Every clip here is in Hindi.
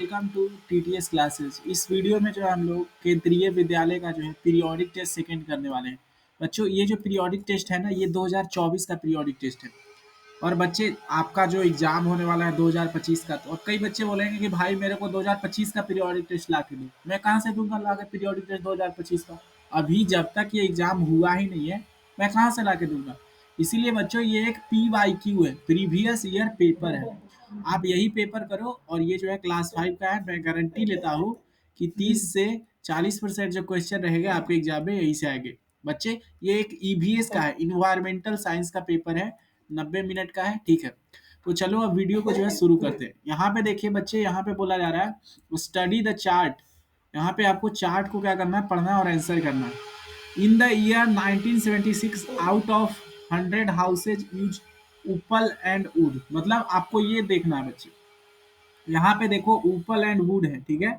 Welcome to TTS classes. इस वीडियो में जो है हम लोग केंद्रीय विद्यालय का जो है पीरियोडिक टेस्ट सेकंड करने वाले हैं। बच्चों ये जो पीरियोडिक टेस्ट है ना, ये 2024 का पीरियोडिक टेस्ट है। और बच्चे आपका जो एग्जाम होने वाला है 2025 का, तो और कई बच्चे बोलेंगे कि भाई मेरे को 2025 का पीरियोडिक टेस्ट ला के दो। मैं कहाँ से दूंगा ला के पीरियोडिक टेस्ट 2025 का? अभी जब तक ये एग्जाम हुआ ही नहीं है, मैं कहाँ से ला के दूंगा? इसीलिए बच्चों ये एक PYQ है, प्रीवियस ईयर पेपर है। आप यही पेपर करो और ये जो है क्लास 5 का है। मैं गारंटी लेता हूँ कि 30 से 40% जो क्वेश्चन रहेगा आपके एग्जाम में यही से आएंगे। बच्चे ये एक EVS का है, इन्वायरमेंटल साइंस का पेपर है, 90 मिनट का है। ठीक है, तो चलो अब वीडियो को जो है शुरू करते हैं। यहाँ पे देखिए बच्चे, यहाँ पे बोला जा रहा है स्टडी द चार्ट। यहाँ पे आपको चार्ट को क्या करना है, पढ़ना है और आंसर करना है। इन the year 1976 out of 100 houses use उपल एंड वुड। मतलब आपको ये देखना है बच्चे, यहाँ पे देखो उपल एंड वुड है, ठीक है।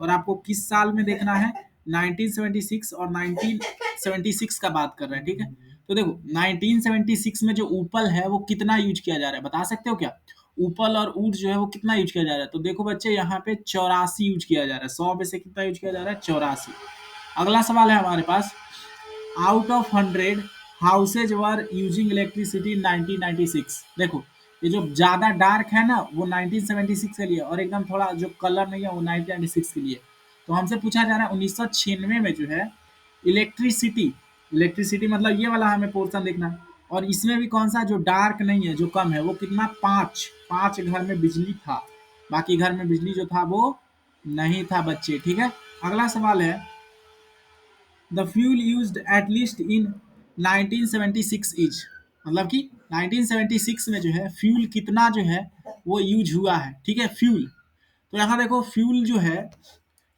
और आपको किस साल में देखना है, 1976 और 1976 का बात कर रहे हैं, ठीक है। तो देखो 1976 में जो उपल है वो कितना यूज किया जा रहा है, बता सकते हो क्या? उपल और वुड जो है वो कितना यूज किया जा रहा है? तो देखो बच्चे यहाँ पे 84 यूज किया जा रहा है। 100 में से कितना यूज किया जा रहा है? 84। अगला सवाल है हमारे पास, out of 100 houses were using electricity in 1996। देखो ये जो ज्यादा डार्क है ना वो 1976 के लिए, और एकदम थोड़ा जो कलर नहीं है वो 1996 के लिए। तो हमसे पूछा जा रहा है 1996 में जो है इलेक्ट्रिसिटी, इलेक्ट्रिसिटी मतलब ये वाला हमें पोर्शन देखना है। और इसमें भी कौन सा जो डार्क नहीं है, जो कम है, वो कितना? 5। 5 घर में बिजली था, बाकी घर में बिजली जो था वो नहीं था बच्चे, ठीक है। अगला सवाल है, the fuel used at least in 1976 is. मतलब कि 1976 में जो है फ्यूल कितना जो है वो यूज हुआ है, ठीक है, फ्यूल। तो यहाँ देखो फ्यूल जो है,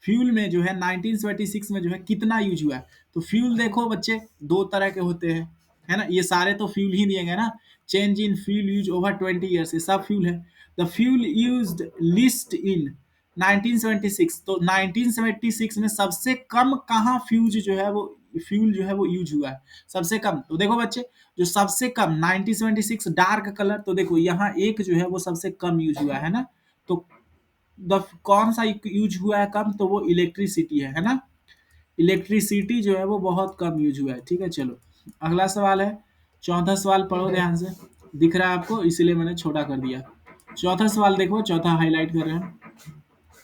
फ्यूल में जो है 1976 में जो है कितना यूज हुआ है। तो फ्यूल देखो बच्चे दो तरह के होते हैं, है ना। ये सारे तो फ्यूल ही दिए गए ना। Change in fuel use over 20 years, ये सब फ्यूल है। द फ्यूल यूज्ड लिस्ट इन 1976, तो 1976 में सबसे कम कहाँ फ्यूज जो है वो फ्यूल जो है वो यूज हुआ है सबसे कम। तो देखो बच्चे जो सबसे कम 1976 डार्क कलर, तो देखो यहाँ एक जो है वो सबसे कम यूज हुआ है ना। तो द कौन सा यूज हुआ है कम, तो वो इलेक्ट्रिसिटी है ना। इलेक्ट्रिसिटी जो है वो बहुत कम यूज हुआ है, ठीक है। चलो अगला सवाल है, चौथा सवाल पढ़ो ध्यान से। दिख रहा है आपको इसलिए मैंने छोटा कर दिया। चौथा सवाल देखो, चौथा हाईलाइट कर रहे हैं।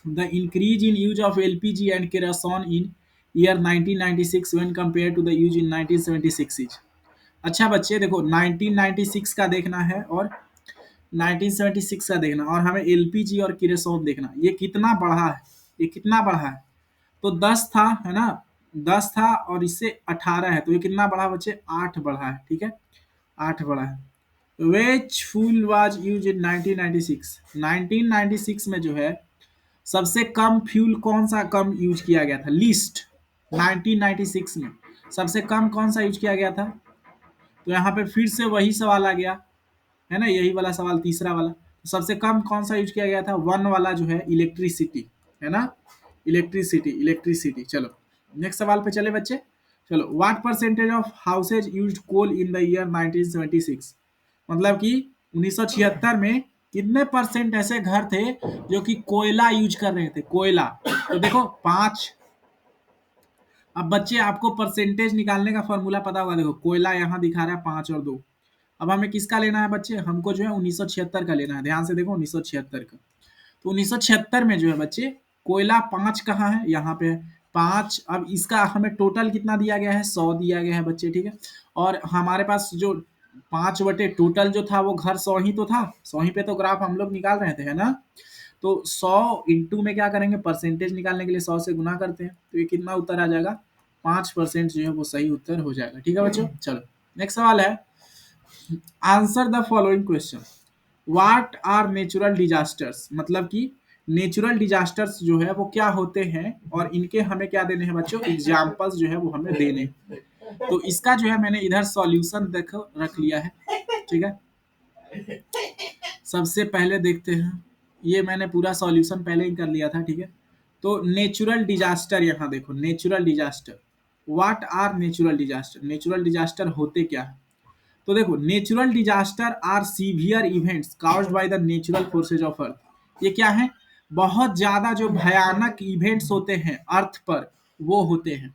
The increase in use of LPG and kerosene in year 1996 when compared to the use in 1976 is। अच्छा बच्चे देखो 1996 का देखना है और 1976 का देखना, और हमें एलपीजी और किरोसिन देखना, ये कितना बढ़ा है, ये कितना बढ़ा है। तो 10 था, है ना, 10 था और इससे 18 है, तो ये कितना बढ़ा बच्चे? 8 बढ़ा है, ठीक है, 8 बढ़ा है। Which fuel was used in 1996? 1996 में जो है सबसे कम फ्यूल कौन सा कम यूज किया गया था? लिस्ट 1996 में सबसे कम कौन सा यूज किया गया था? तो यहाँ पे फिर से वही सवाल आ गया, है ना, यही वाला सवाल, तीसरा वाला। तो सबसे कम कौन सा यूज किया गया था? 1 वाला जो है इलेक्ट्रिसिटी, है ना, इलेक्ट्रिसिटी, इलेक्ट्रिसिटी। चलो नेक्स्ट सवाल पे चले बच्चे। चलो, what percentage of houses used coal in the year 1976? मतलब कि 1976 में कितने परसेंट ऐसे घर थे जो कि कोयला यूज कर रहे थे, कोयला। तो देखो 5। अब बच्चे आपको परसेंटेज निकालने का फॉर्मूला पता होगा। देखो कोयला यहाँ दिखा रहा है 5 और 2। अब हमें किसका लेना है बच्चे? हमको जो है 1976 का लेना है। ध्यान से देखो 1976 का। तो 1976 में जो है बच्चे कोयला 5 कहाँ है? यहाँ पे है 5। अब इसका हमें टोटल कितना दिया गया है? 100 दिया गया है बच्चे, ठीक है। और हमारे पास जो 5 बटे टोटल जो था वो घर 100 ही तो था, 100 ही पे तो ग्राफ हम लोग निकाल रहे थे, है ना। तो 100 इंटू में क्या करेंगे, परसेंटेज निकालने के लिए 100 से गुना करते हैं, तो ये कितना उत्तर आ जाएगा? 5% जो है वो सही उत्तर हो जाएगा, ठीक है बच्चों। चलो नेक्स्ट सवाल है, answer the following question. What are natural disasters? मतलब कि नेचुरल डिजास्टर्स जो है वो क्या होते हैं और इनके हमें क्या देने हैं बच्चों? एग्जाम्पल्स जो है वो हमें देने हैं। तो इसका जो है मैंने इधर सॉल्यूशन देखो रख लिया है, ठीक है। सबसे पहले देखते हैं, ये मैंने पूरा सॉल्यूशन पहले ही कर लिया था, ठीक है। तो नेचुरल डिजास्टर, यहाँ देखो natural disaster. What are natural disaster? Natural disaster होते क्या है? तो देखो natural disaster are severe events caused by the natural forces of earth. ये क्या है? बहुत ज्यादा जो भयानक इवेंट्स होते हैं अर्थ पर वो होते हैं।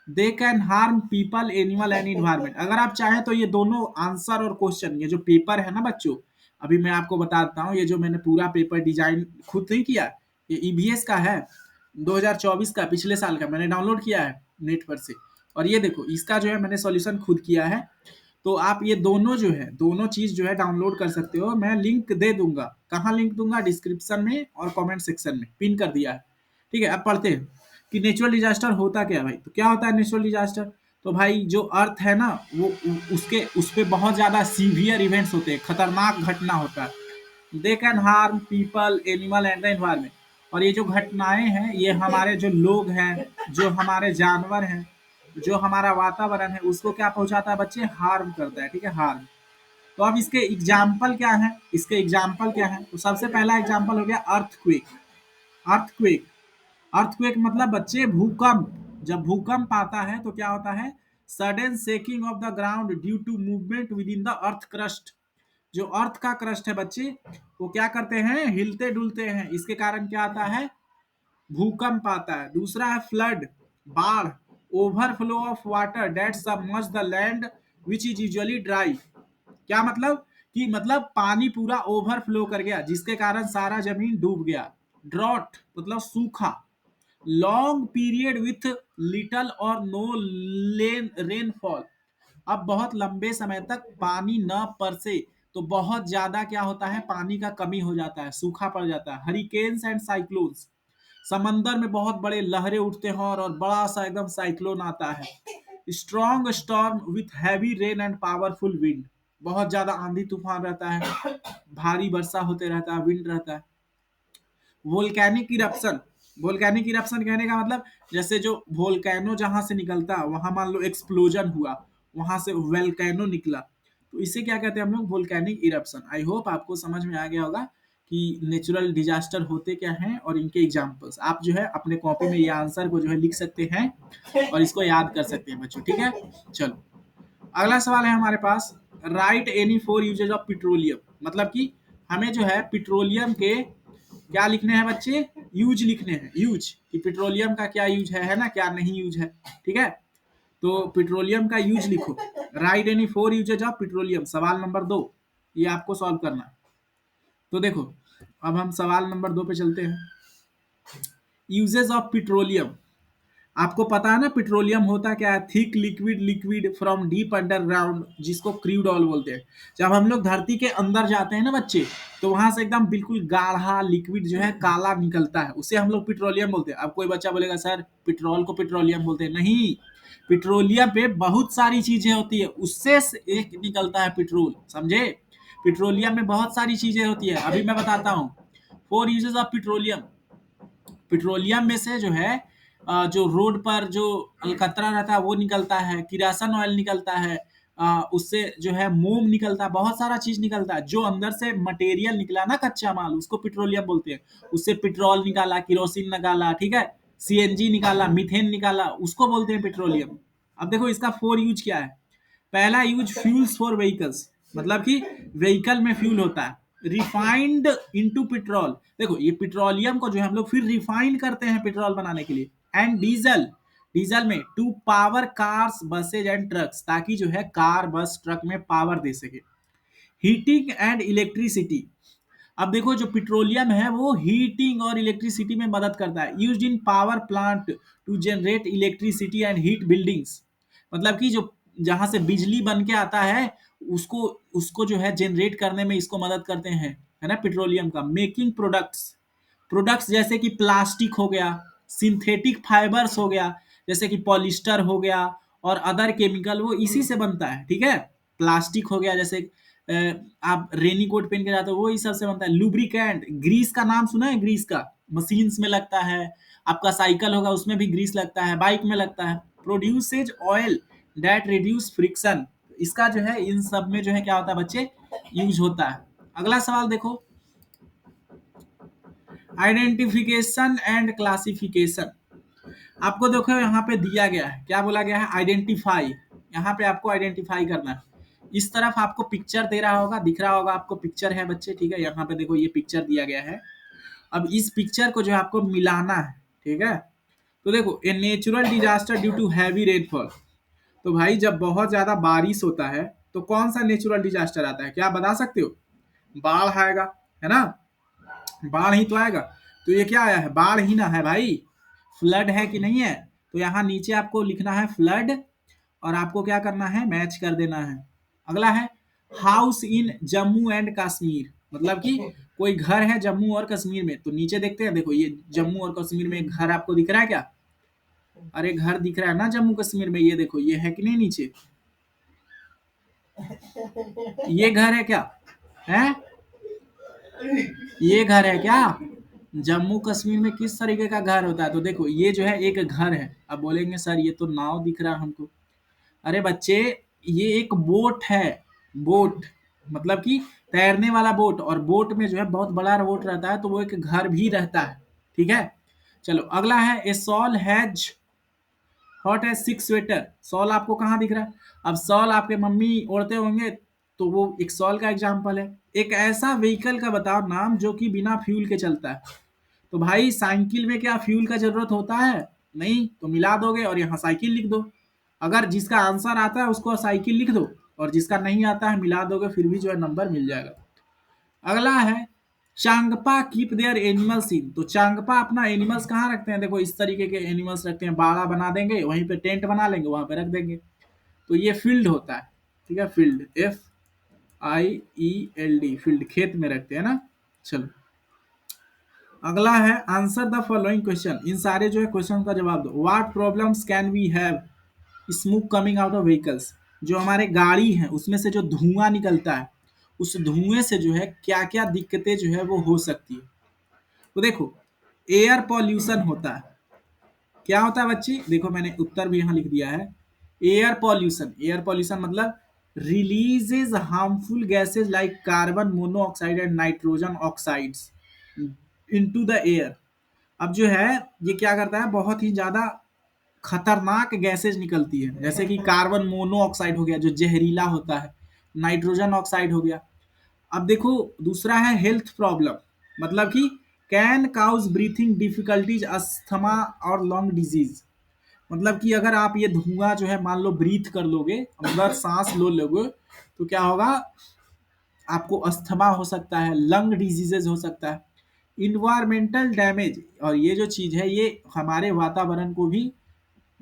They can harm people animal and environment. अगर आप चाहें तो ये दोनों आंसर और क्वेश्चन, ये जो पेपर है ना बच्चों, अभी मैं आपको बताता हूँ, ये जो मैंने पूरा पेपर डिजाइन खुद नहीं किया, ये ईबीएस का है 2024 का, पिछले साल का मैंने डाउनलोड किया है नेट पर से। और ये देखो इसका जो है मैंने सॉल्यूशन खुद किया है। तो आप ये दोनों जो है दोनों चीज जो है डाउनलोड कर सकते हो। मैं लिंक दे दूंगा, कहाँ लिंक दूंगा, डिस्क्रिप्शन में और कमेंट सेक्शन में पिन कर दिया है। ठीक है, अब पढ़ते हैं कि नेचुरल डिजास्टर होता क्या है भाई। तो क्या होता है नेचुरल डिजास्टर? तो भाई जो अर्थ है ना वो उसके उस पे बहुत ज्यादा सीवियर इवेंट्स होते हैं, खतरनाक घटना होता है। They can harm people animal and the environment. और ये जो घटनाएं हैं ये हमारे जो लोग हैं, जो हमारे जानवर हैं, जो हमारा वातावरण है उसको क्या पहुंचाता है बच्चे, हार्म करता है। ठीक है, हार्म। तो अब इसके एग्जाम्पल क्या है, इसके एग्जाम्पल क्या है? तो सबसे पहला एग्जाम्पल हो गया अर्थक्वेक। अर्थक्वेक, अर्थक्वेक मतलब बच्चे भूकंप। जब भूकंप आता है तो क्या होता है, sudden shaking of the ground due to movement within the earth crust. जो अर्थ का क्रस्ट है बच्चे वो क्या करते हैं, हिलते डुलते हैं, इसके कारण क्या आता है, भूकंप आता है। दूसरा है फ्लड, बाढ़, overflow of water that submerge the land which is usually dry. क्या मतलब कि मतलब पानी पूरा ओवरफ्लो कर गया जिसके कारण सारा जमीन डूब गया। ड्रॉट मतलब सूखा, लॉन्ग पीरियड विथ लिटल और नो रेनफॉल। अब बहुत लंबे समय तक पानी न बरसे तो बहुत ज्यादा क्या होता है, पानी का कमी हो जाता है, सूखा पड़ जाता है। हरिकेन्स एंड साइक्लोन्स, समंदर में बहुत बड़े लहरें उठते हैं और बड़ा सा एकदम साइक्लोन आता है। Strong storm with heavy rain and powerful wind, बहुत ज्यादा आंधी तूफान रहता है, भारी वर्षा होते रहता है, विंड रहता है। वोल्केनिक इरप्शन, वोल्केनिक इरप्शन कहने का मतलब जैसे जो वोल्केनो जहां से निकलता है वहां मान लो एक्सप्लोजन हुआ, वहां से वोल्केनो निकला, तो इसे क्या कहते हैं हम लोग, वोल्केनिक इरप्शन। आई होप आपको समझ में आ गया होगा कि नेचुरल डिजास्टर होते क्या हैं और इनके एग्जांपल्स। आप जो है अपने कॉपी में ये आंसर को जो है लिख सकते हैं और इसको याद कर सकते हैं बच्चों। ठीक है, चलो अगला सवाल है हमारे पास, write any four uses of petroleum. मतलब कि हमें जो है पेट्रोलियम के क्या लिखने हैं बच्चे, यूज लिखने हैं, यूज कि पेट्रोलियम का क्या यूज है ना, क्या नहीं यूज है। ठीक है, तो पेट्रोलियम का यूज लिखो, write any four uses of petroleum, सवाल नंबर 2, ये आपको सॉल्व करना है। तो देखो अब हम सवाल नंबर 2 पे चलते हैं। यूजेज ऑफ पेट्रोलियम, आपको पता है ना पेट्रोलियम होता क्या है, thick liquid, liquid from deep underground, जिसको क्रूड ऑयल बोलते हैं। जब हम लोग धरती के अंदर जाते हैं ना बच्चे, तो वहां से एकदम बिल्कुल गाढ़ा लिक्विड जो है काला निकलता है, उसे हम लोग पेट्रोलियम बोलते हैं। अब कोई बच्चा बोलेगा सर पेट्रोल को पेट्रोलियम बोलते हैं, नहीं, पेट्रोलियम पे बहुत सारी चीजें होती है, उससे एक निकलता है पेट्रोल, समझे। पेट्रोलियम में बहुत सारी चीजें होती है, अभी मैं बताता हूँ। Four uses of petroleum, petroleum में से जो है जो रोड पर जो अलकतरा रहता है वो निकलता है, किरासन ऑयल निकलता है, उससे जो है मोम निकलता है, बहुत सारा चीज निकलता है। जो अंदर से मटेरियल निकला ना कच्चा माल उसको पेट्रोलियम बोलते हैं। उससे पेट्रोल निकाला, किरोसिन निकाला, ठीक है, सीएनजी निकाला, मीथेन निकाला, उसको बोलते हैं पेट्रोलियम। अब देखो इसका फोर यूज क्या है। पहला यूज फ्यूल्स फॉर व्हीकल्स, मतलब कि व्हीकल में फ्यूल होता है। रिफाइंड इनटू पेट्रोल, देखो ये पेट्रोलियम को जो है हम लोग फिर रिफाइन करते हैं पेट्रोल बनाने के लिए। एंड डीजल, डीजल में to power cars buses and trucks, ताकि जो है कार बस ट्रक में पावर दे सके। हीटिंग एंड इलेक्ट्रिसिटी, अब देखो जो पेट्रोलियम है वो हीटिंग और इलेक्ट्रिसिटी में मदद करता है। Used in power plant to generate electricity and heat buildings, मतलब कि जो जहां से बिजली बन के आता है उसको उसको जो है जनरेट करने में इसको मदद करते हैं, है ना पेट्रोलियम का। मेकिंग प्रोडक्ट्स, प्रोडक्ट्स जैसे कि प्लास्टिक हो गया, सिंथेटिक फाइबर्स हो गया, जैसे कि पॉलिस्टर हो गया और अदर केमिकल, वो इसी से बनता है। ठीक है, प्लास्टिक हो गया, जैसे आप रेनी कोट पहन के जाते हो वो इस सब से बनता है। लुब्रिकेंट, ग्रीस का नाम सुना है, ग्रीस का मशीन्स में लगता है, आपका साइकिल होगा उसमें भी ग्रीस लगता है, बाइक में लगता है। Produces oil that reduce friction, इसका जो है इन सब में जो है क्या होता है बच्चे, यूज होता है। अगला सवाल देखो, आइडेंटिफिकेशन एंड क्लासिफिकेशन। आपको देखो यहाँ पे दिया गया है, क्या बोला गया है, आइडेंटिफाई। यहाँ पे आपको आइडेंटिफाई करना है। इस तरफ आपको पिक्चर दे रहा होगा, दिख रहा होगा आपको, पिक्चर है बच्चे, ठीक है। यहाँ पे देखो ये पिक्चर दिया गया है अब इस पिक्चर को जो है आपको मिलाना है, ठीक है। तो देखो, a natural disaster due to heavy rainfall. तो भाई जब बहुत ज्यादा बारिश होता है तो कौन सा नेचुरल डिजास्टर आता है, क्या आप बता सकते हो? बाढ़ आएगा, है ना? बाढ़ ही तो आएगा। तो ये क्या आया है? बाढ़ ही ना है भाई। फ्लड है कि नहीं है? तो यहाँ नीचे आपको लिखना है फ्लड, और आपको क्या करना है? मैच कर देना है। अगला है house in Jammu and Kashmir, मतलब कि कोई घर है जम्मू और कश्मीर में। तो नीचे देखते हैं, देखो ये जम्मू और कश्मीर में एक घर आपको दिख रहा है क्या? अरे घर दिख रहा है ना जम्मू कश्मीर में, ये देखो, ये है कि नहीं नीचे? ये घर है क्या? है? ये घर है क्या? जम्मू कश्मीर में किस तरीके का घर होता है? तो देखो ये जो है एक घर है। अब बोलेंगे सर ये तो नाव दिख रहा है हमको। अरे बच्चे, ये एक बोट है। बोट मतलब कि तैरने वाला बोट, और बोट में जो है बहुत बड़ा बोट रहता है, तो वो एक घर भी रहता है, ठीक है। चलो अगला है a shawl has hot as six sweater. Shawl आपको कहाँ दिख रहा है? अब सॉल आपके मम्मी ओढ़ते होंगे, तो वो एक सॉल का एग्जाम्पल है। एक ऐसा व्हीकल का बताओ नाम जो कि बिना फ्यूल के चलता है। तो भाई साइकिल में क्या फ्यूल का जरूरत होता है? नहीं, तो मिला दोगे और यहाँ साइकिल लिख दो। अगर जिसका आंसर आता है उसको साइकिल लिख दो, और जिसका नहीं आता है मिला दोगे, फिर भी जो है नंबर मिल जाएगा। अगला है Changpa keep their animals in. तो चांगपा अपना एनिमल्स कहाँ रखते हैं? देखो इस तरीके के एनिमल्स रखते हैं, बाड़ा बना देंगे, वहीं पे टेंट बना लेंगे, वहां पे रख देंगे। तो ये फील्ड होता है, ठीक है। फील्ड, FIELD, फील्ड खेत में रखते हैं ना। चलो अगला है आंसर द फॉलोइंग क्वेश्चन। इन सारे जो है क्वेश्चन का जवाब दो। What problems can we have smoke coming out of vehicles. जो हमारे गाड़ी है उसमें से जो धुआं निकलता है, उस धुएं से जो है क्या क्या दिक्कतें जो है वो हो सकती है। तो देखो, एयर पॉल्यूशन होता है। क्या होता है बच्चे? देखो मैंने उत्तर भी यहाँ लिख दिया है। एयर पॉल्यूशन, एयर पॉल्यूशन मतलब releases harmful gases like carbon monoxide and nitrogen oxides into the air. अब जो है ये क्या करता है? बहुत ही ज्यादा खतरनाक गैसेज निकलती है, जैसे कि कार्बन मोनोऑक्साइड हो गया जो जहरीला होता है, नाइट्रोजन ऑक्साइड हो गया। अब देखो दूसरा है हेल्थ प्रॉब्लम, मतलब कि can cause breathing difficulties, asthma और लंग डिजीज। मतलब कि अगर आप ये धुआं जो है मान लो ब्रीथ कर लोगे, अगर सांस लो लोगे, तो क्या होगा? आपको अस्थमा हो सकता है, लंग डिजीजेज हो सकता है। इन्वायरमेंटल डैमेज, और ये जो चीज है ये हमारे वातावरण को भी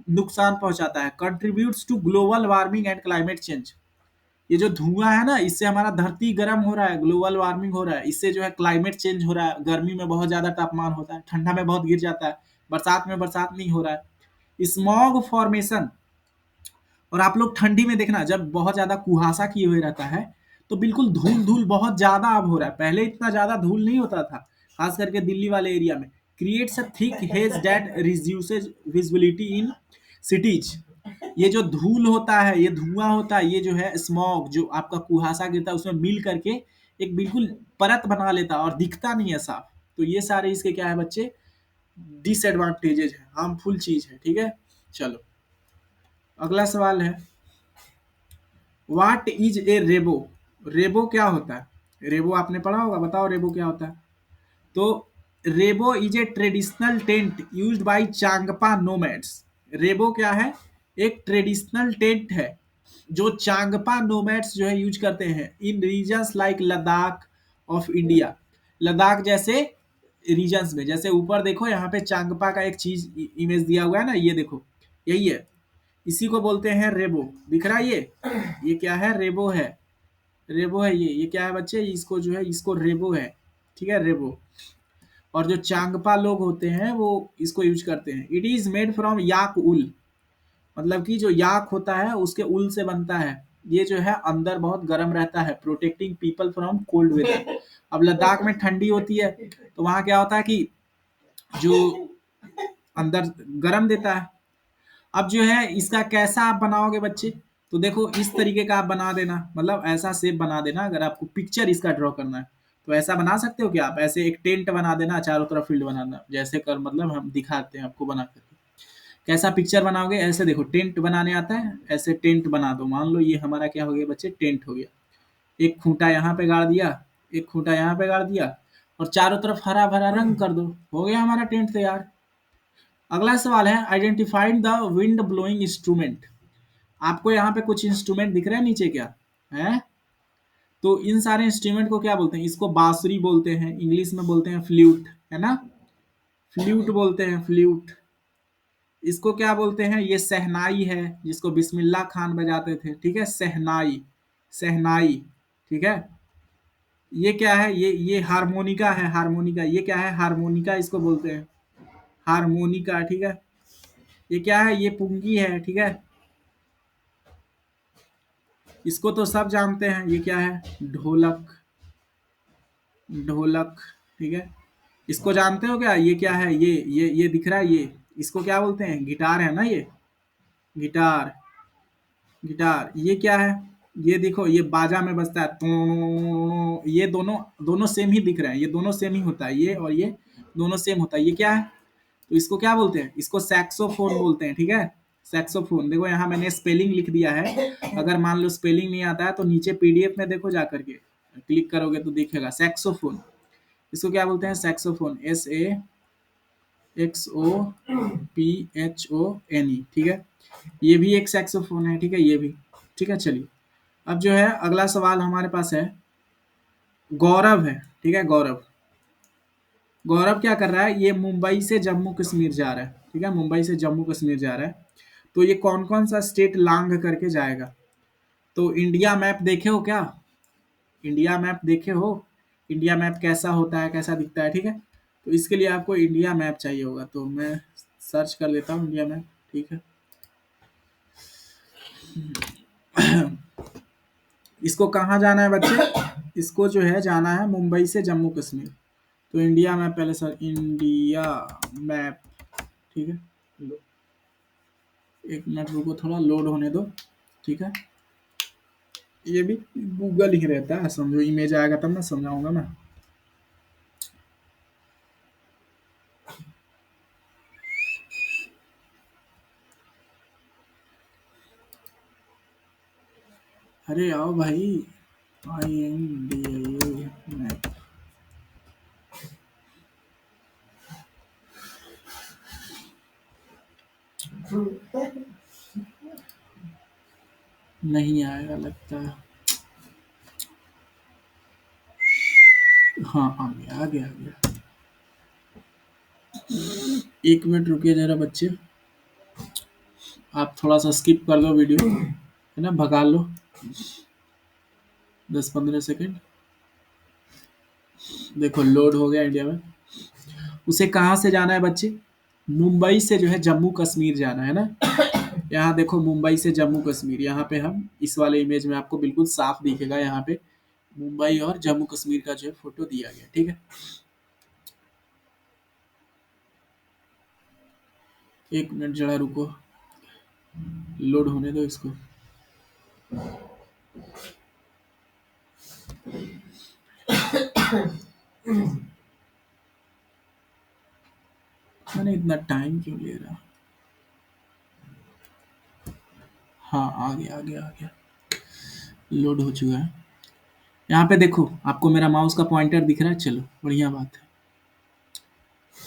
नुकसान पहुंचाता है। Contributes to global warming and climate change. ये जो धुआं है ना, इससे हमारा धरती गर्म हो रहा है, ग्लोबल वार्मिंग हो रहा है, इससे जो है क्लाइमेट चेंज हो रहा है। गर्मी में बहुत ज्यादा तापमान होता है, ठंडा में बहुत गिर जाता है, बरसात में बरसात नहीं हो रहा है। स्मॉग फॉर्मेशन, और आप लोग ठंडी में देखना जब बहुत ज्यादा कुहासा किए हुए रहता है, तो बिल्कुल धूल धूल बहुत ज्यादा अब हो रहा है, पहले इतना ज्यादा धूल नहीं होता था, खास करके दिल्ली वाले एरिया में। Creates a thick hedge that reduces visibility in cities. ये जो धूल होता है, ये धुआं होता है, ये जो है स्मॉग, जो आपका कुहासा गिरता है उसमें मिल करके एक बिल्कुल परत बना लेता है और दिखता नहीं है साफ। तो ये सारे इसके क्या है बच्चे? डिसएडवांटेजेस है, हार्मफुल चीज है, ठीक है। चलो अगला सवाल है व्हाट इज ए रेबो। रेबो क्या होता है? रेबो आपने पढ़ा होगा, बताओ रेबो क्या होता है? तो rebo is a traditional tent used by Changpa nomads. Rebo क्या है? एक ट्रेडिशनल टेंट है जो चांगपा नोमैड्स जो है यूज करते हैं in regions like Ladakh of India. Ladakh जैसे रीजन्स में, जैसे ऊपर देखो यहाँ पे चांगपा का एक चीज इमेज दिया हुआ है ना, ये देखो, यही है, इसी को बोलते हैं रेबो। दिख रहा है ये क्या है? रेबो है। रेबो है ये क्या है बच्चे? इसको जो है इसको रेबो है, ठीक है, रेबो। और जो चांगपा लोग होते हैं वो इसको यूज करते हैं। इट इज मेड फ्रॉम याक उल, मतलब कि जो याक होता है उसके उल से बनता है। ये जो है अंदर बहुत गर्म रहता है, protecting people from cold weather. अब लद्दाख में ठंडी होती है, तो वहां क्या होता है कि जो अंदर गर्म देता है। अब जो है इसका कैसा आप बनाओगे बच्चे? तो देखो इस तरीके का आप बना देना, मतलब ऐसा शेप बना देना। अगर आपको पिक्चर इसका ड्रॉ करना है तो ऐसा बना सकते हो कि आप ऐसे एक टेंट बना देना, चारों तरफ फील्ड बनाना, जैसे कर मतलब हम दिखाते हैं आपको बना करके। कैसा पिक्चर बनाओगे? ऐसे देखो, टेंट बनाने आता है, ऐसे टेंट बना दो। मान लो ये हमारा क्या हो गया बच्चे? टेंट हो गया। एक खूंटा यहाँ पे गाड़ दिया, एक खूंटा यहाँ पे गाड़ दिया, और चारों तरफ हरा भरा रंग कर दो, हो गया हमारा टेंट तैयार। अगला सवाल है identified the wind blowing instrument. आपको यहाँ पे कुछ इंस्ट्रूमेंट दिख रहा है नीचे क्या है? तो इन सारे इंस्ट्रूमेंट को क्या बोलते हैं? इसको बांसुरी बोलते हैं, इंग्लिश में बोलते हैं फ्लूट, है ना? फ्लूट बोलते हैं, फ्लूट। इसको क्या बोलते हैं? ये सहनाई है, जिसको बिस्मिल्लाह खान बजाते थे, ठीक है? सहनाई, सहनाई, ठीक है? ये क्या है? ये हारमोनिका है, हारमोनिका। ये क्या है? हारमोनिका इसको बोलते हैं, हारमोनिका, ठीक है? ये क्या है? ये पुंगी है, ठीक है? इसको तो सब जानते हैं, ये क्या है? ढोलक, ढोलक, ठीक है? इसको जानते हो क्या? ये क्या है? ये दिख रहा है, ये इसको क्या बोलते हैं? गिटार है ना ये, गिटार, गिटार। ये क्या है? ये देखो, ये बाजा में बजता है, ये दोनों दोनों सेम ही दिख रहे हैं, ये दोनों सेम ही होता है, ये और ये दोनों सेम होता है। ये क्या है? तो इसको क्या बोलते हैं? इसको सैक्सोफोन बोलते हैं, ठीक है? सैक्सोफोन। देखो यहाँ मैंने स्पेलिंग लिख दिया है, अगर मान लो स्पेलिंग नहीं आता है तो नीचे पीडीएफ में देखो जा करके, क्लिक करोगे तो दिखेगा सैक्सोफोन। इसको क्या बोलते हैं? सैक्सोफोन, SAXOPHONE, ठीक है? ये भी एक सैक्सोफोन है, ठीक है? ये भी, ठीक है? चलिए, अब जो है अगला सवाल हमारे पास है, गौरव है, ठीक है? गौरव, गौरव क्या कर रहा है? ये मुंबई से जम्मू कश्मीर जा रहा है, ठीक है? मुंबई से जम्मू कश्मीर जा रहा है। तो ये कौन कौन सा स्टेट लांग करके जाएगा? तो इंडिया मैप देखे हो क्या? इंडिया मैप देखे हो? इंडिया मैप कैसा होता है, कैसा दिखता है, ठीक है? तो इसके लिए आपको इंडिया मैप चाहिए होगा, तो मैं सर्च कर लेता हूँ इंडिया मैप, ठीक है? इसको कहाँ जाना है बच्चे? इसको जो है जाना है मुंबई से जम्मू कश्मीर। तो इंडिया मैप पहले सर, इंडिया मैप, ठीक है? एक मिनट रुको, थोड़ा लोड होने दो, ठीक है? ये भी गूगल ही रहता है, समझो, इमेज आएगा तब मैं समझाऊंगा मैं। अरे आओ भाई, INDIA मैप। नहीं आएगा लगता है। हाँ, आ गया, आ गया, आ गया। एक मिनट रुकिए जरा बच्चे, आप थोड़ा सा स्किप कर दो वीडियो, है ना? भगा लो 10-15 सेकंड। देखो लोड हो गया इंडिया में। उसे कहाँ से जाना है बच्चे? मुंबई से जो है जम्मू कश्मीर जाना है ना? यहाँ देखो, मुंबई से जम्मू कश्मीर, यहाँ पे हम इस वाले इमेज में आपको बिल्कुल साफ दिखेगा, यहाँ पे मुंबई और जम्मू कश्मीर का जो है फोटो दिया गया, ठीक है? एक मिनट जरा रुको, लोड होने दो इसको। मैंने इतना टाइम क्यों ले रहा? हाँ, आ गया, आ गया, आ गया, लोड हो चुका है। यहाँ पे देखो, आपको मेरा माउस का पॉइंटर दिख रहा है? चलो, बढ़िया बात है।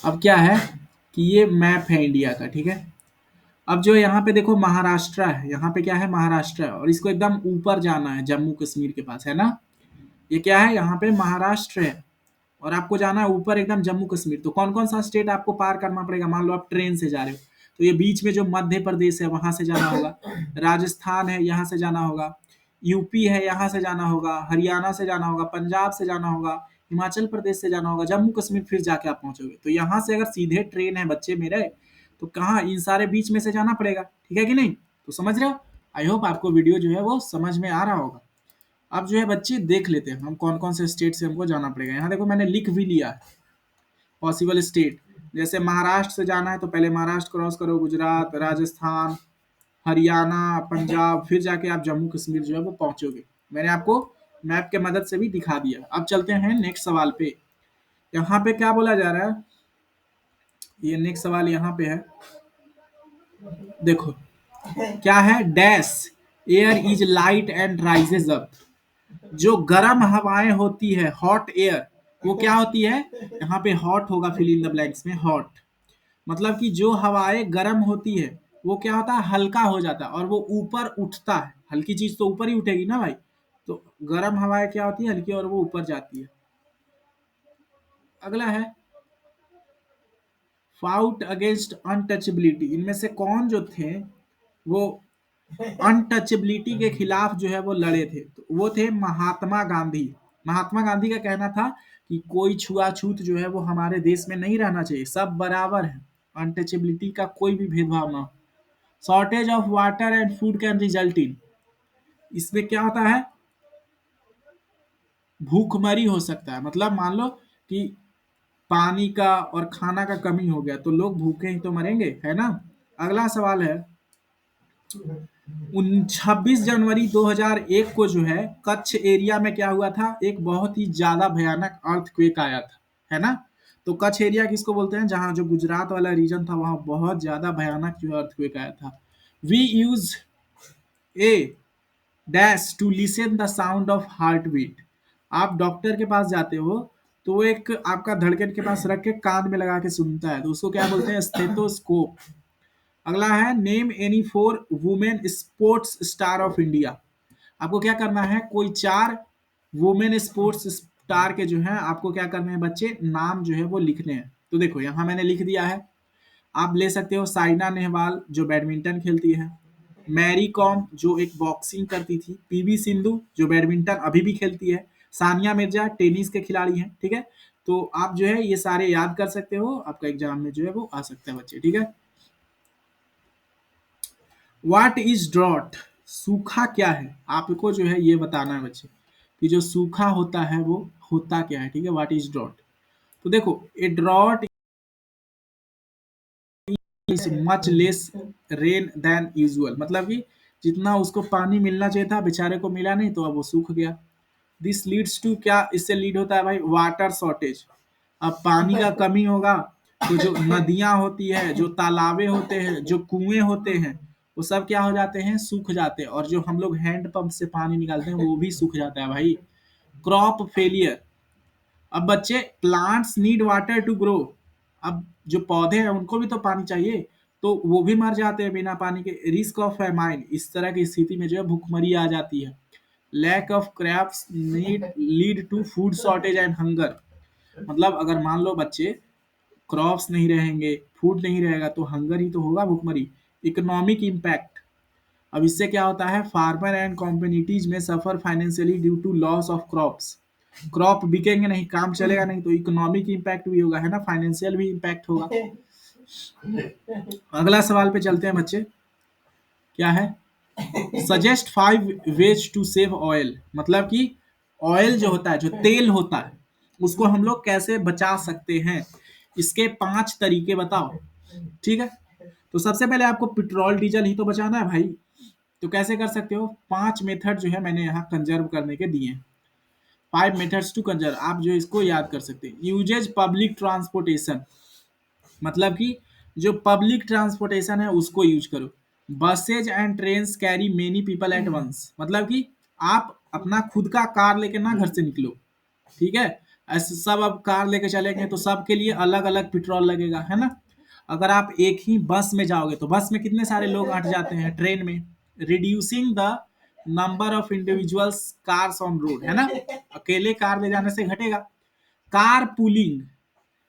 अब क्या है कि ये मैप है इंडिया का, ठीक है? अब जो यहाँ पे देखो महाराष्ट्र है, यहाँ पे क्या है? महाराष्ट्र है, और इसको एकदम ऊपर जाना है जम्मू कश्मीर के पास, है ना? ये क्या है? यहाँ पे महाराष्ट्र है, और आपको जाना है ऊपर एकदम जम्मू कश्मीर। तो कौन कौन सा स्टेट आपको पार करना पड़ेगा? मान लो आप ट्रेन से जा रहे हो, तो ये बीच में जो मध्य प्रदेश है वहां से जाना होगा, राजस्थान है यहाँ से जाना होगा, यूपी है यहाँ से जाना होगा, हरियाणा से जाना होगा, पंजाब से जाना होगा, हिमाचल प्रदेश से जाना होगा, जम्मू कश्मीर फिर जाके आप पहुंचोगे। तो यहाँ से अगर सीधे ट्रेन है बच्चे मेरे, तो कहाँ? इन सारे बीच में से जाना पड़ेगा, ठीक है कि नहीं? तो समझ रहे हो? आई होप आपको वीडियो जो है वो समझ में आ रहा होगा। अब जो है बच्चे देख लेते हैं हम कौन कौन से स्टेट से हमको जाना पड़ेगा। यहाँ देखो मैंने लिख भी लिया है पॉसिबल स्टेट। जैसे महाराष्ट्र से जाना है तो पहले महाराष्ट्र क्रॉस करो, गुजरात, राजस्थान, हरियाणा, पंजाब, फिर जाके आप जम्मू कश्मीर जो है वो पहुंचोगे। मैंने आपको मैप के मदद से भी दिखा दिया। अब चलते हैं नेक्स्ट सवाल पे। यहाँ पे क्या बोला जा रहा है? ये नेक्स्ट सवाल यहाँ पे है, देखो क्या है? Dash air is light and rises up. जो गर्म हवाएं होती है, हॉट एयर, वो क्या होती है? यहाँ पे हॉट होगा, फिल इन द ब्लैंक्स में हॉट। मतलब कि जो हवाएं गर्म होती है वो क्या होता है, हल्का हो जाता है और वो ऊपर उठता है। हल्की चीज तो ऊपर ही उठेगी ना भाई। तो गर्म हवाएं क्या होती है, हल्की, और वो ऊपर जाती है। अगला है फाउट अगेंस्ट अनटचेबिलिटी। इनमें से कौन जो थे वो अनटचेबिलिटी के खिलाफ जो है वो लड़े थे? तो वो थे महात्मा गांधी। महात्मा गांधी का कहना था कि कोई छुआछूत जो है वो हमारे देश में नहीं रहना चाहिए, सब बराबर है, अनटचेबिलिटी का कोई भी भेदभाव ना हो। Shortage of water and food can result in, इसमें क्या होता है, भूखमरी हो सकता है। मतलब मान लो कि पानी का और खाना का कमी हो गया तो लोग भूखे ही तो मरेंगे, है ना। अगला सवाल है, 26 जनवरी 2001 को जो है कच्छ एरिया में क्या हुआ था, एक बहुत ही ज्यादा भयानक अर्थक्वेक आया था, है ना। तो कच्छ एरिया किसको बोलते हैं, जहां जो गुजरात वाला रीजन था वहां बहुत ज्यादा भयानक जो अर्थक्वेक आया था। We use a dash to listen the sound of heart beat. आप डॉक्टर के पास जाते हो तो वो एक आपका धड़कन के पास रख के कान में लगा के सुनता है, तो उसको क्या बोलते हैं, स्टेथोस्कोप। अगला है name any four women sports star of India. आपको क्या करना है, कोई चार वुमेन स्पोर्ट्स स्टार के जो है आपको क्या करने हैं बच्चे, नाम जो है वो लिखने हैं। तो देखो यहाँ मैंने लिख दिया है। आप ले सकते हो साइना नेहवाल जो बैडमिंटन खेलती है, मैरी कॉम जो एक बॉक्सिंग करती थी, पीवी सिंधु जो बैडमिंटन अभी भी खेलती है, सानिया मिर्जा टेनिस के खिलाड़ी हैं, ठीक है। तो आप जो है ये सारे याद कर सकते हो, आपका एग्जाम में जो है वो आ सकता है बच्चे, ठीक है। व्हाट इज ड्रॉट, सूखा क्या है, आपको जो है ये बताना है बच्चे कि जो सूखा होता है वो होता क्या है, ठीक है। व्हाट इज ड्रॉट, तो देखो a drought is much less rain than usual, मतलब कि जितना उसको पानी मिलना चाहिए था बेचारे को मिला नहीं तो अब वो सूख गया। दिस लीड्स टू, क्या इससे लीड होता है भाई, वाटर शॉर्टेज। अब पानी का कमी होगा तो जो नदियां होती है, जो तालाबे होते हैं, जो कुएं होते हैं, वो सब क्या हो जाते हैं, सूख जाते हैं। और जो हम लोग हैंड पंप से पानी निकालते हैं वो भी सूख जाता है भाई। क्रॉप फेलियर, अब बच्चे plants need water to grow. अब जो पौधे हैं उनको भी तो पानी चाहिए, तो वो भी मर जाते हैं बिना पानी के। रिस्क ऑफ फेमाइन, इस तरह की स्थिति में जो है भूखमरी आ जाती है। Lack of crops need lead to food shortage and hunger. मतलब अगर मान लो बच्चे क्रॉप्स नहीं रहेंगे, फूड नहीं रहेगा तो हंगर ही तो होगा, भूखमरी। इकोनॉमिक इम्पैक्ट, अब इससे क्या होता है, फार्मर एंड कम्युनिटीज में suffer financially due to loss of crops. Crop बिकेंगे नहीं, काम चलेगा नहीं, तो इकोनॉमिक इम्पैक्ट भी होगा, है ना, फाइनेंशियल भी इम्पैक्ट होगा। अगला सवाल पे चलते हैं बच्चे, क्या है, suggest 5 ways to save oil. मतलब कि ऑयल जो होता है, जो तेल होता है, उसको हम लोग कैसे बचा सकते हैं, इसके 5 तरीके बताओ, ठीक है। तो सबसे पहले आपको पेट्रोल डीजल ही तो बचाना है भाई। तो कैसे कर सकते हो, 5 मेथड जो है मैंने यहाँ कंजर्व करने के दिए हैं। 5 मेथड्स टू कंजर्व, आप जो इसको याद कर सकते हैं। यूजेज पब्लिक ट्रांसपोर्टेशन, मतलब कि जो पब्लिक ट्रांसपोर्टेशन है उसको यूज करो। Buses and train carry many people at once, मतलब कि आप अपना खुद का कार लेके ना घर से निकलो, ठीक है। ऐसे सब अब कार लेके चलेंगे तो सबके लिए अलग अलग पेट्रोल लगेगा, है ना। अगर आप एक ही बस में जाओगे तो बस में कितने सारे लोग अट जाते हैं, ट्रेन में। Reducing the number of individuals cars on road, है ना, अकेले कार ले जाने से घटेगा। कार पुलिंग,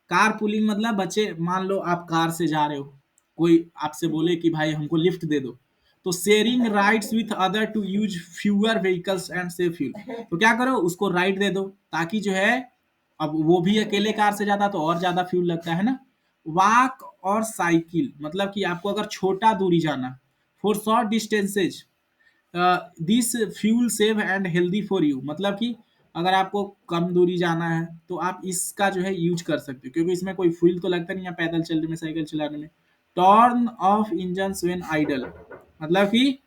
कार पुलिंग मतलब बच्चे मान लो आप कार से जा रहे हो, कोई आपसे बोले कि भाई हमको लिफ्ट दे दो, तो sharing rides with other to use fewer vehicles and save fuel. तो क्या करो, उसको राइड दे दो ताकि जो है, अब वो भी अकेले कार से जाता तो और ज्यादा फ्यूल लगता है ना। वॉक और साइकिल, मतलब कि आपको अगर छोटा दूरी जाना, for short distances this fuel save and healthy for you, मतलब कि अगर आपको कम दूरी जाना है तो आप इसका जो है यूज कर सकते हो, क्योंकि इसमें कोई फ्यूल तो लगता नहीं है पैदल चलने में, साइकिल चलाने में। Turn off engine when idle, मतलब कि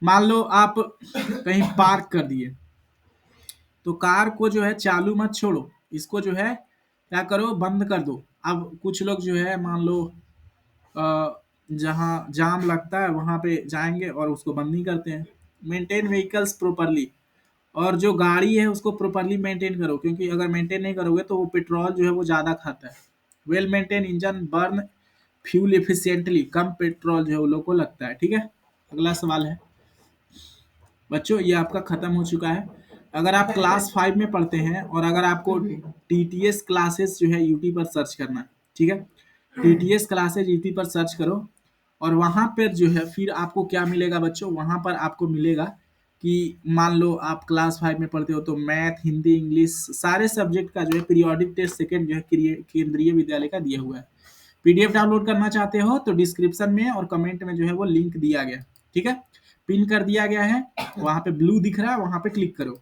मान लो आप कहीं पार्क कर दिए तो कार को जो है चालू मत छोड़ो, इसको जो है क्या करो, बंद कर दो। अब कुछ लोग जो है मान लो जहाँ जाम लगता है वहां पे जाएंगे और उसको बंद नहीं करते हैं। मेंटेन व्हीकल्स प्रॉपरली, और जो गाड़ी है उसको प्रॉपर्ली मेंटेन करो, क्योंकि अगर मेंटेन नहीं करोगे तो वो पेट्रोल जो है वो ज़्यादा खाता है। Well maintain engine burn fuel efficiently, कम पेट्रोल जो है वो लोग को लगता है। ठीक है, अगला सवाल है बच्चों, ये आपका खत्म हो चुका है। अगर आप क्लास 5 में पढ़ते हैं और अगर आपको टीटीएस क्लासेस जो है यूट्यूब पर सर्च करना है, ठीक है, टीटीएस क्लासेस यूट्यूब पर सर्च करो और वहां पर जो है फिर आपको क्या मिलेगा बच्चों, वहां पर आपको मिलेगा कि मान लो आप क्लास 5 में पढ़ते हो तो मैथ, हिंदी, इंग्लिश सारे सब्जेक्ट का जो है पीरियोडिक टेस्ट सेकंड जो है केंद्रीय विद्यालय का दिया हुआ है। पीडीएफ डाउनलोड करना चाहते हो तो डिस्क्रिप्शन में और कमेंट में जो है वो लिंक दिया गया, ठीक है, पिन कर दिया गया है, वहां पे ब्लू दिख रहा है, वहां पे क्लिक करो।